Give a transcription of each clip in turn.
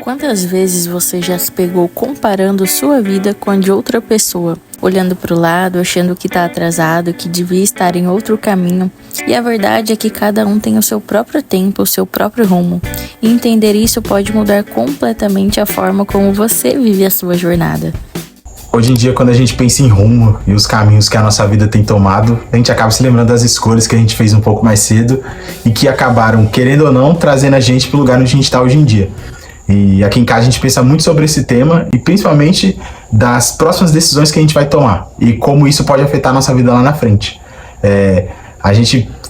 Quantas vezes você já se pegou comparando sua vida com a de outra pessoa, olhando para o lado, achando que está atrasado, que devia estar em outro caminho? E a verdade é que cada um tem o seu próprio tempo, o seu próprio rumo. E entender isso pode mudar completamente a forma como você vive a sua jornada. Hoje em dia, quando a gente pensa em rumo e os caminhos que a nossa vida tem tomado, a gente acaba se lembrando das escolhas que a gente fez um pouco mais cedo e que acabaram, querendo ou não, trazendo a gente para o lugar onde a gente está hoje em dia. E aqui em casa a gente pensa muito sobre esse tema e principalmente das próximas decisões que a gente vai tomar e como isso pode afetar a nossa vida lá na frente.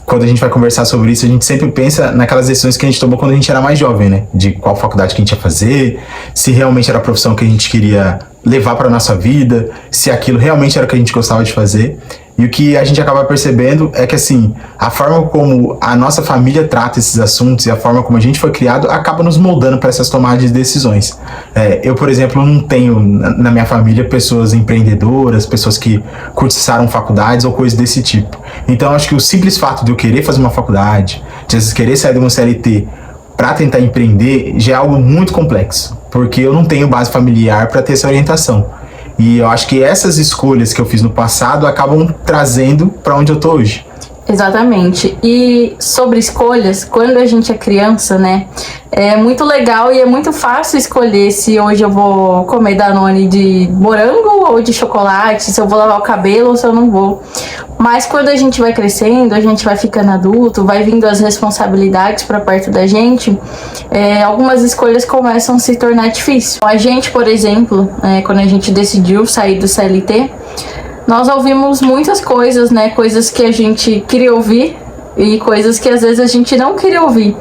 Quando a gente vai conversar sobre isso, a gente sempre pensa naquelas decisões que a gente tomou quando a gente era mais jovem, né? De qual faculdade que a gente ia fazer, se realmente era a profissão que a gente queria levar para nossa vida, se aquilo realmente era o que a gente gostava de fazer. E o que a gente acaba percebendo é que, assim, a forma como a nossa família trata esses assuntos e a forma como a gente foi criado acaba nos moldando para essas tomadas de decisões. Eu, por exemplo, não tenho na minha família pessoas empreendedoras, pessoas que cursaram faculdades ou coisas desse tipo. Então, acho que o simples fato de eu querer fazer uma faculdade, de eu querer sair de uma CLT para tentar empreender, já é algo muito complexo, porque eu não tenho base familiar para ter essa orientação. E eu acho que essas escolhas que eu fiz no passado acabam trazendo para onde eu tô hoje. Exatamente. E sobre escolhas, quando a gente é criança, né, é muito legal e é muito fácil escolher se hoje eu vou comer Danone de morango ou de chocolate, se eu vou lavar o cabelo ou se eu não vou. Mas quando a gente vai crescendo, a gente vai ficando adulto, vai vindo as responsabilidades para perto da gente, algumas escolhas começam a se tornar difíceis. A gente, por exemplo, quando a gente decidiu sair do CLT, nós ouvimos muitas coisas, né? Coisas que a gente queria ouvir e coisas que às vezes a gente não queria ouvir.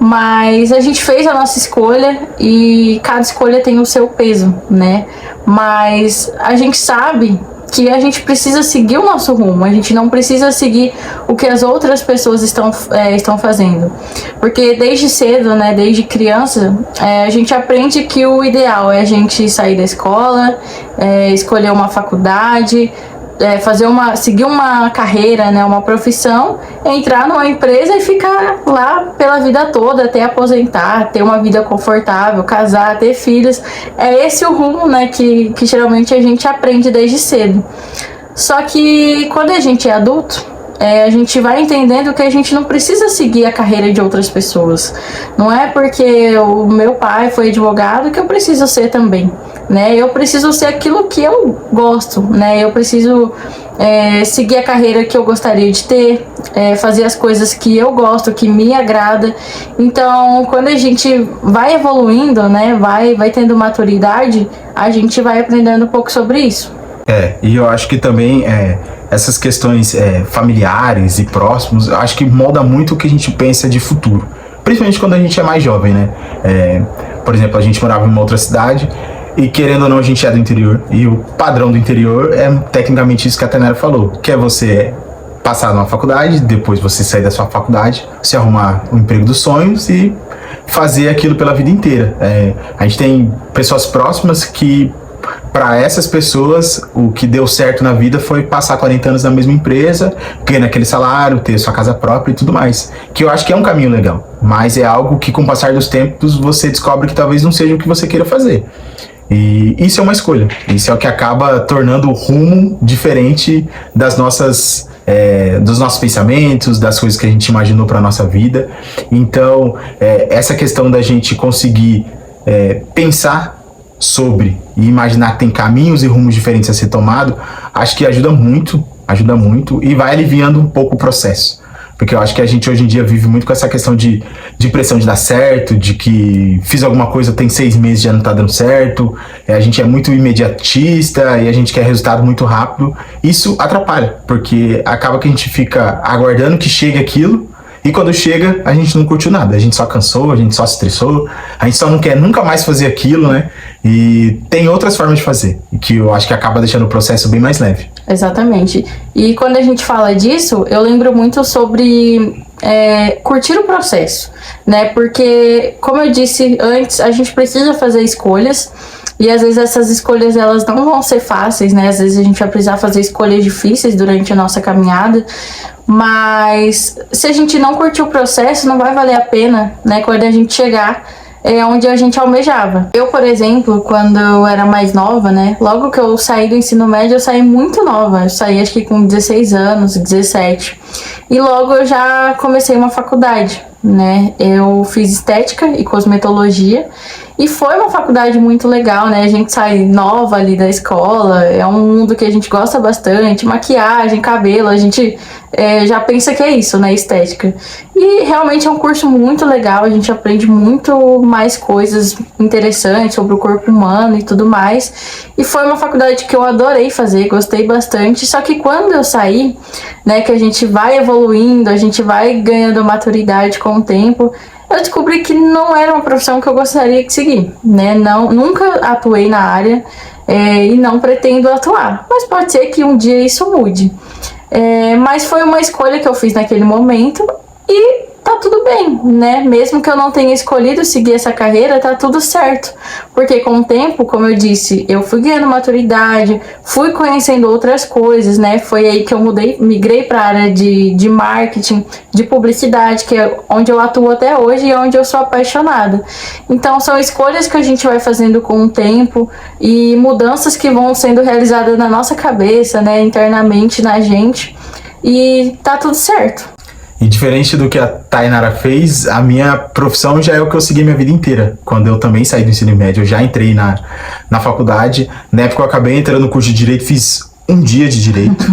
Mas a gente fez a nossa escolha e cada escolha tem o seu peso, né? Mas a gente sabe que a gente precisa seguir o nosso rumo, a gente não precisa seguir o que as outras pessoas estão fazendo. Porque desde cedo, né, desde criança, a gente aprende que o ideal é a gente sair da escola, escolher uma faculdade, seguir uma carreira, né, uma profissão, entrar numa empresa e ficar lá pela vida toda, até aposentar, ter uma vida confortável, casar, ter filhos. É esse o rumo, né, que geralmente a gente aprende desde cedo. Só que quando a gente é adulto, a gente vai entendendo que a gente não precisa seguir a carreira de outras pessoas. Não é porque o meu pai foi advogado que eu preciso ser também, né? Eu preciso ser aquilo que eu gosto, né? Eu preciso seguir a carreira que eu gostaria de ter, fazer as coisas que eu gosto, que me agrada. Então, quando a gente vai evoluindo, né? Vai tendo maturidade, a gente vai aprendendo um pouco sobre isso. E eu acho que também essas questões familiares e próximos, eu acho que molda muito o que a gente pensa de futuro. Principalmente quando a gente é mais jovem, né? Por exemplo, a gente morava em uma outra cidade e, querendo ou não, a gente é do interior. E o padrão do interior é tecnicamente isso que a Tainara falou, que é você passar numa faculdade, depois você sair da sua faculdade, se arrumar um emprego dos sonhos e fazer aquilo pela vida inteira. A gente tem pessoas próximas que, para essas pessoas, o que deu certo na vida foi passar 40 anos na mesma empresa, ganhando aquele salário, ter sua casa própria e tudo mais. Que eu acho que é um caminho legal, mas é algo que, com o passar dos tempos, você descobre que talvez não seja o que você queira fazer. E isso é uma escolha. Isso é o que acaba tornando o rumo diferente dos nossos pensamentos, das coisas que a gente imaginou para nossa vida. Então, essa questão da gente conseguir pensar sobre e imaginar que tem caminhos e rumos diferentes a ser tomado, acho que ajuda muito e vai aliviando um pouco o processo. Porque eu acho que a gente hoje em dia vive muito com essa questão de pressão de dar certo, de que fiz alguma coisa, tem 6 meses e já não tá dando certo, a gente é muito imediatista e a gente quer resultado muito rápido. Isso atrapalha, porque acaba que a gente fica aguardando que chegue aquilo, e quando chega, a gente não curtiu nada, a gente só cansou, a gente só se estressou, a gente só não quer nunca mais fazer aquilo, né? E tem outras formas de fazer, que eu acho que acaba deixando o processo bem mais leve. Exatamente. E quando a gente fala disso, eu lembro muito sobre curtir o processo, né? Porque, como eu disse antes, a gente precisa fazer escolhas, e às vezes essas escolhas elas não vão ser fáceis, né? Às vezes a gente vai precisar fazer escolhas difíceis durante a nossa caminhada, mas se a gente não curtir o processo, não vai valer a pena, né? Quando a gente chegar onde a gente almejava. Eu, por exemplo, quando eu era mais nova, né, logo que eu saí do ensino médio, eu saí muito nova. Eu saí acho que com 16 anos, 17. E logo eu já comecei uma faculdade, né? Eu fiz estética e cosmetologia e foi uma faculdade muito legal, né? A gente sai nova ali da escola, é um mundo que a gente gosta bastante, maquiagem, cabelo, a gente já pensa que é isso, né? Estética. E realmente é um curso muito legal, a gente aprende muito mais coisas interessantes sobre o corpo humano e tudo mais. E foi uma faculdade que eu adorei fazer, gostei bastante. Só que quando eu saí, né, que a gente vai evoluindo, a gente vai ganhando maturidade com o tempo, eu descobri que não era uma profissão que eu gostaria de seguir, né? Não, nunca atuei na área e não pretendo atuar. Mas pode ser que um dia isso mude. Mas foi uma escolha que eu fiz naquele momento e tá tudo bem, né? Mesmo que eu não tenha escolhido seguir essa carreira, tá tudo certo. Porque com o tempo, como eu disse, eu fui ganhando maturidade, fui conhecendo outras coisas, né? Foi aí que eu migrei para a área de marketing, de publicidade, que é onde eu atuo até hoje e onde eu sou apaixonada. Então, são escolhas que a gente vai fazendo com o tempo e mudanças que vão sendo realizadas na nossa cabeça, né? Internamente na gente. E tá tudo certo. E diferente do que a Tainara fez, a minha profissão já é o que eu segui minha vida inteira. Quando eu também saí do ensino médio, eu já entrei na faculdade. Na época eu acabei entrando no curso de Direito, fiz um dia de Direito,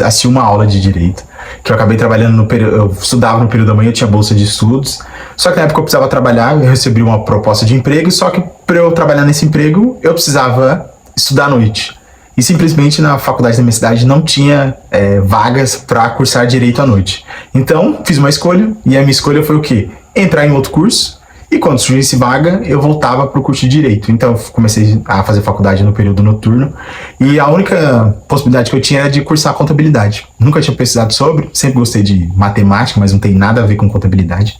assisti uma aula de Direito, que eu acabei trabalhando no período, eu estudava no período da manhã, eu tinha bolsa de estudos. Só que na época eu precisava trabalhar, eu recebi uma proposta de emprego, só que para eu trabalhar nesse emprego, eu precisava estudar à noite. E simplesmente na faculdade da minha cidade não tinha vagas para cursar Direito à noite. Então, fiz uma escolha, e a minha escolha foi o quê? Entrar em outro curso, e quando surgisse vaga, eu voltava para o curso de Direito. Então, eu comecei a fazer faculdade no período noturno, e a única possibilidade que eu tinha era de cursar contabilidade. Nunca tinha pesquisado sobre, sempre gostei de matemática, mas não tem nada a ver com contabilidade.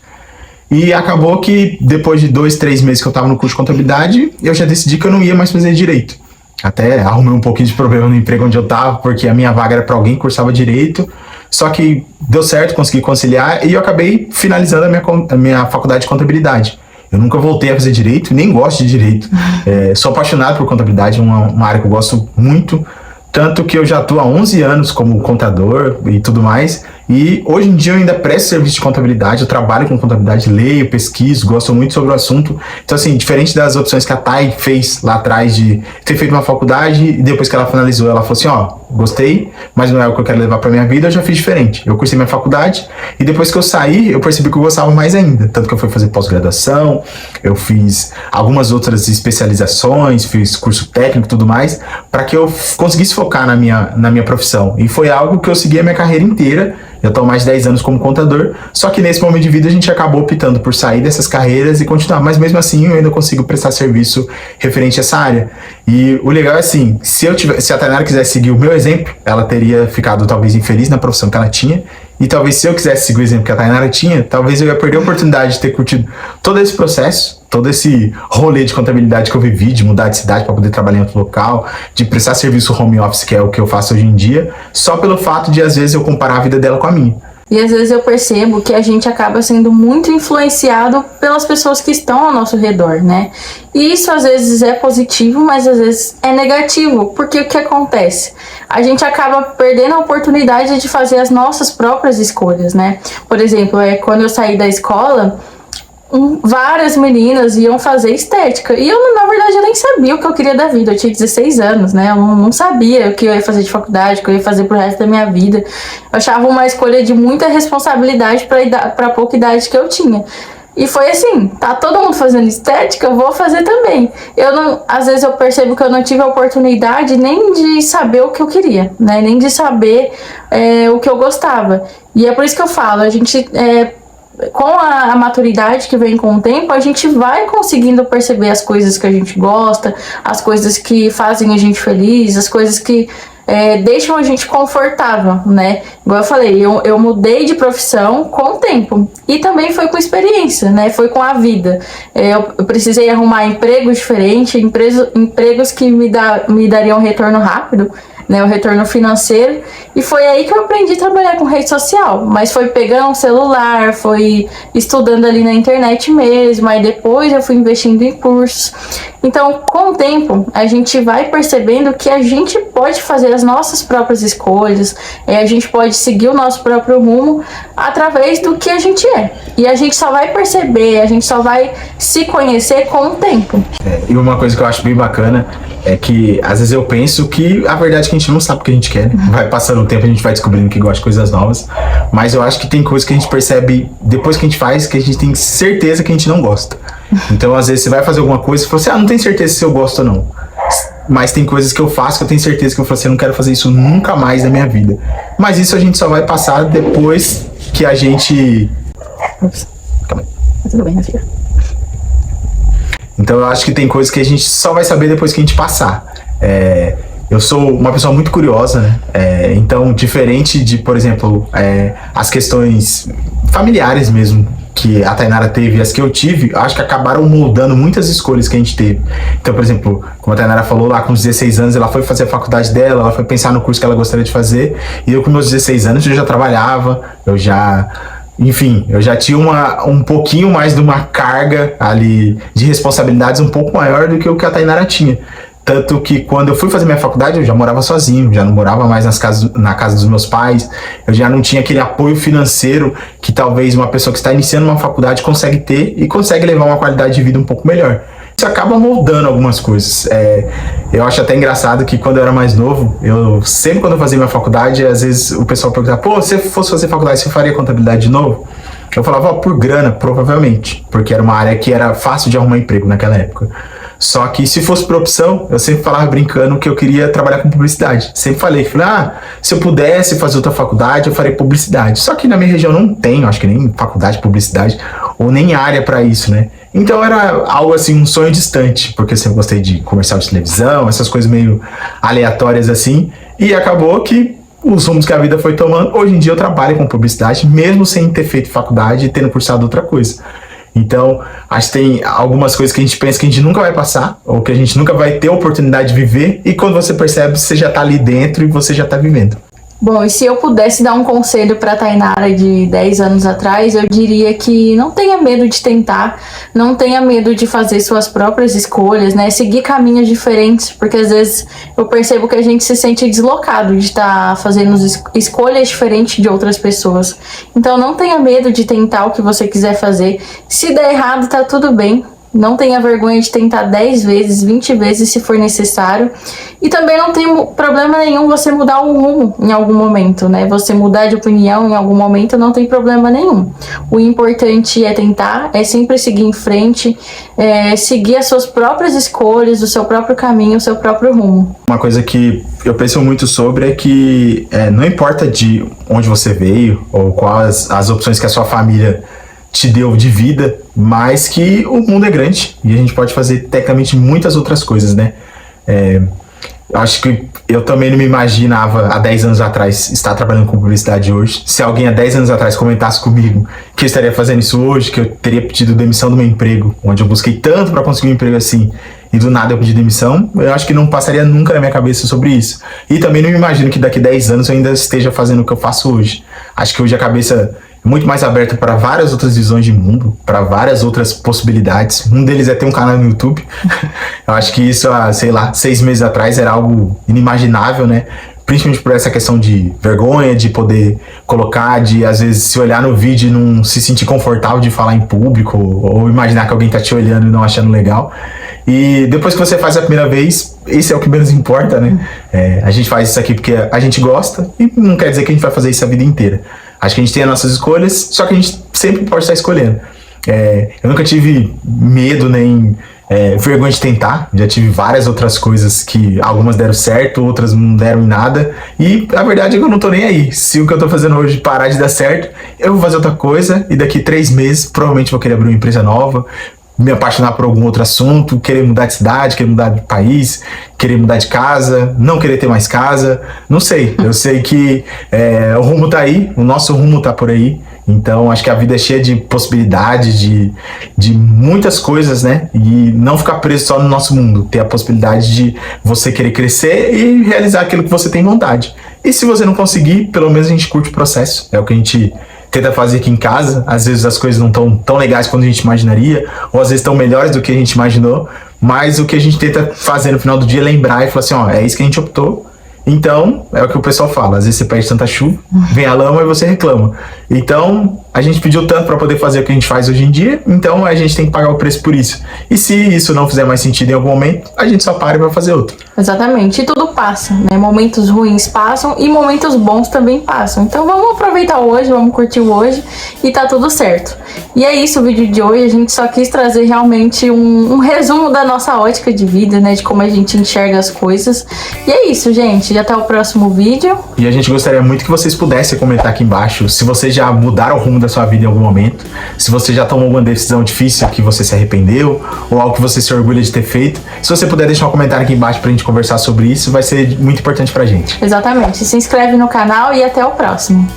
E acabou que, depois de 2, 3 meses que eu estava no curso de contabilidade, eu já decidi que eu não ia mais fazer Direito. Até arrumei um pouquinho de problema no emprego onde eu tava, porque a minha vaga era para alguém que cursava Direito, só que deu certo, consegui conciliar e eu acabei finalizando a minha faculdade de contabilidade. Eu nunca voltei a fazer Direito, nem gosto de Direito. Sou apaixonado por contabilidade, uma área que eu gosto muito, tanto que eu já atuo há 11 anos como contador e tudo mais. E hoje em dia eu ainda presto serviço de contabilidade, eu trabalho com contabilidade, leio, pesquiso, gosto muito sobre o assunto. Então assim, diferente das opções que a Thay fez lá atrás de ter feito uma faculdade e depois que ela finalizou, ela falou assim, ó, gostei, mas não é o que eu quero levar pra minha vida, eu já fiz diferente. Eu cursei minha faculdade e depois que eu saí, eu percebi que eu gostava mais ainda. Tanto que eu fui fazer pós-graduação, eu fiz algumas outras especializações, fiz curso técnico e tudo mais, para que eu conseguisse focar na minha profissão. E foi algo que eu segui a minha carreira inteira. Eu estou há mais de 10 anos como contador, só que nesse momento de vida a gente acabou optando por sair dessas carreiras e continuar, mas mesmo assim eu ainda consigo prestar serviço referente a essa área. E o legal é assim, se a Tainara quisesse seguir o meu exemplo, ela teria ficado talvez infeliz na profissão que ela tinha, e talvez se eu quisesse seguir o exemplo que a Tainara tinha, talvez eu ia perder a oportunidade de ter curtido todo esse processo, todo esse rolê de contabilidade que eu vivi, de mudar de cidade para poder trabalhar em outro local, de prestar serviço home office, que é o que eu faço hoje em dia, só pelo fato de às vezes eu comparar a vida dela com a minha. E às vezes eu percebo que a gente acaba sendo muito influenciado pelas pessoas que estão ao nosso redor, né? E isso às vezes é positivo, mas às vezes é negativo. Porque o que acontece? A gente acaba perdendo a oportunidade de fazer as nossas próprias escolhas, né? Por exemplo, quando eu saí da escola, várias meninas iam fazer estética. E eu, na verdade, eu nem sabia o que eu queria da vida. Eu tinha 16 anos, né? Eu não sabia o que eu ia fazer de faculdade, o que eu ia fazer pro resto da minha vida. Eu achava uma escolha de muita responsabilidade pra pouca idade que eu tinha. E foi assim, tá todo mundo fazendo estética, eu vou fazer também. Às vezes eu percebo que eu não tive a oportunidade nem de saber o que eu queria, né? Nem de saber o que eu gostava. E é por isso que eu falo, a gente... com a maturidade que vem com o tempo, a gente vai conseguindo perceber as coisas que a gente gosta, as coisas que fazem a gente feliz, as coisas que deixam a gente confortável, né? Igual eu falei, eu mudei de profissão com o tempo. E também foi com experiência, né? Foi com a vida. Eu precisei arrumar empregos diferentes, empregos que me dariam retorno rápido. né, o retorno financeiro. E foi aí que eu aprendi a trabalhar com rede social. Mas foi pegando um celular, foi estudando ali na internet mesmo, aí depois eu fui investindo em cursos. Então, com o tempo, a gente vai percebendo que a gente pode fazer as nossas próprias escolhas, a gente pode seguir o nosso próprio rumo através do que a gente é. E a gente só vai perceber, a gente só vai se conhecer com o tempo. E uma coisa que eu acho bem bacana é que às vezes eu penso que a verdade é que a gente não sabe o que a gente quer, né? Vai passando o tempo, a gente vai descobrindo que gosta de coisas novas, mas eu acho que tem coisas que a gente percebe depois que a gente faz, que a gente tem certeza que a gente não gosta. Então às vezes você vai fazer alguma coisa e fala assim, não tenho certeza se eu gosto ou não. Mas tem coisas que eu faço que eu tenho certeza que eu falo assim, eu não quero fazer isso nunca mais na minha vida. Mas isso a gente só vai passar depois que a gente... Calma aí. Tudo bem, minha filha. Então eu acho que tem coisas que a gente só vai saber depois que a gente passar. Eu sou uma pessoa muito curiosa, né? Então, diferente de, por exemplo, as questões familiares mesmo, que a Tainara teve e as que eu tive, acho que acabaram moldando muitas escolhas que a gente teve. Então, por exemplo, como a Tainara falou, lá com os 16 anos, ela foi fazer a faculdade dela, ela foi pensar no curso que ela gostaria de fazer, e eu com meus 16 anos eu já trabalhava, eu já tinha um pouquinho mais de uma carga ali de responsabilidades um pouco maior do que o que a Tainara tinha. Tanto que quando eu fui fazer minha faculdade, eu já morava sozinho, já não morava mais na casa dos meus pais, eu já não tinha aquele apoio financeiro que talvez uma pessoa que está iniciando uma faculdade consegue ter e consegue levar uma qualidade de vida um pouco melhor. Isso acaba moldando algumas coisas. Eu acho até engraçado que quando eu era mais novo, sempre quando eu fazia minha faculdade, às vezes o pessoal perguntava, se você fosse fazer faculdade, você faria contabilidade de novo? Eu falava, por grana, provavelmente, porque era uma área que era fácil de arrumar emprego naquela época. Só que se fosse por opção, eu sempre falava brincando que eu queria trabalhar com publicidade. Sempre falei, se eu pudesse fazer outra faculdade, eu faria publicidade. Só que na minha região não tem, acho que nem faculdade de publicidade, ou nem área para isso, né? Então era algo assim, um sonho distante, porque eu sempre gostei de comercial de televisão, essas coisas meio aleatórias assim. E acabou que os rumos que a vida foi tomando, hoje em dia eu trabalho com publicidade, mesmo sem ter feito faculdade e tendo cursado outra coisa. Então, acho que tem algumas coisas que a gente pensa que a gente nunca vai passar, ou que a gente nunca vai ter a oportunidade de viver, e quando você percebe, você já tá ali dentro e você já tá vivendo. Bom, e se eu pudesse dar um conselho para a Tainara de 10 anos atrás, eu diria que não tenha medo de tentar, não tenha medo de fazer suas próprias escolhas, né? Seguir caminhos diferentes, porque às vezes eu percebo que a gente se sente deslocado de estar fazendo escolhas diferentes de outras pessoas. Então não tenha medo de tentar o que você quiser fazer. Se der errado, tá tudo bem. Não tenha vergonha de tentar 10 vezes, 20 vezes se for necessário. E também não tem problema nenhum você mudar o rumo em algum momento, né? Você mudar de opinião em algum momento não tem problema nenhum. O importante é tentar, é sempre seguir em frente, seguir as suas próprias escolhas, o seu próprio caminho, o seu próprio rumo. Uma coisa que eu penso muito sobre é que não importa de onde você veio ou quais as opções que a sua família te deu de vida, mas que o mundo é grande e a gente pode fazer tecnicamente muitas outras coisas, né? Acho que eu também não me imaginava há 10 anos atrás estar trabalhando com publicidade hoje. Se alguém há 10 anos atrás comentasse comigo que eu estaria fazendo isso hoje, que eu teria pedido demissão do meu emprego, onde eu busquei tanto para conseguir um emprego assim, e do nada eu pedi demissão, eu acho que não passaria nunca na minha cabeça sobre isso. E também não me imagino que daqui a 10 anos eu ainda esteja fazendo o que eu faço hoje. Acho que hoje a cabeça muito mais aberto para várias outras visões de mundo, para várias outras possibilidades. Um deles é ter um canal no YouTube. Eu acho que isso há, 6 meses atrás era algo inimaginável, né? Principalmente por essa questão de vergonha, de poder colocar, de às vezes se olhar no vídeo e não se sentir confortável de falar em público, ou imaginar que alguém tá te olhando e não achando legal. E depois que você faz a primeira vez, isso é o que menos importa, né? A gente faz isso aqui porque a gente gosta e não quer dizer que a gente vai fazer isso a vida inteira. Acho que a gente tem as nossas escolhas, só que a gente sempre pode estar escolhendo. Eu nunca tive medo nem vergonha de tentar. Já tive várias outras coisas que algumas deram certo, outras não deram em nada. E a verdade é que eu não tô nem aí. Se o que eu tô fazendo hoje parar de dar certo, eu vou fazer outra coisa e daqui 3 meses provavelmente vou querer abrir uma empresa nova, me apaixonar por algum outro assunto, querer mudar de cidade, querer mudar de país, querer mudar de casa, não querer ter mais casa, não sei. Eu sei que o rumo tá aí, o nosso rumo tá por aí, Então, acho que a vida é cheia de possibilidades, de muitas coisas, né? E não ficar preso só no nosso mundo. Ter a possibilidade de você querer crescer e realizar aquilo que você tem vontade. E se você não conseguir, pelo menos a gente curte o processo. É o que a gente tenta fazer aqui em casa. Às vezes as coisas não estão tão legais quanto a gente imaginaria, ou às vezes estão melhores do que a gente imaginou. Mas o que a gente tenta fazer no final do dia é lembrar e falar assim, ó, é isso que a gente optou. Então, é o que o pessoal fala, às vezes você perde tanta chuva, vem a lama e você reclama. Então, a gente pediu tanto para poder fazer o que a gente faz hoje em dia, então a gente tem que pagar o preço por isso. E se isso não fizer mais sentido em algum momento, a gente só para e vai fazer outro. Exatamente, e tudo passa, né? Momentos ruins passam e momentos bons também passam. Então vamos aproveitar hoje, vamos curtir o hoje e tá tudo certo. E é isso o vídeo de hoje, a gente só quis trazer realmente um resumo da nossa ótica de vida, né? De como a gente enxerga as coisas. E é isso, gente, e até o próximo vídeo. E a gente gostaria muito que vocês pudessem comentar aqui embaixo se vocês já mudaram o rumo da sua vida em algum momento, se você já tomou alguma decisão difícil que você se arrependeu, ou algo que você se orgulha de ter feito. Se você puder deixar um comentário aqui embaixo pra gente conversar sobre isso, vai ser muito importante pra gente. Exatamente, se inscreve no canal e até o próximo.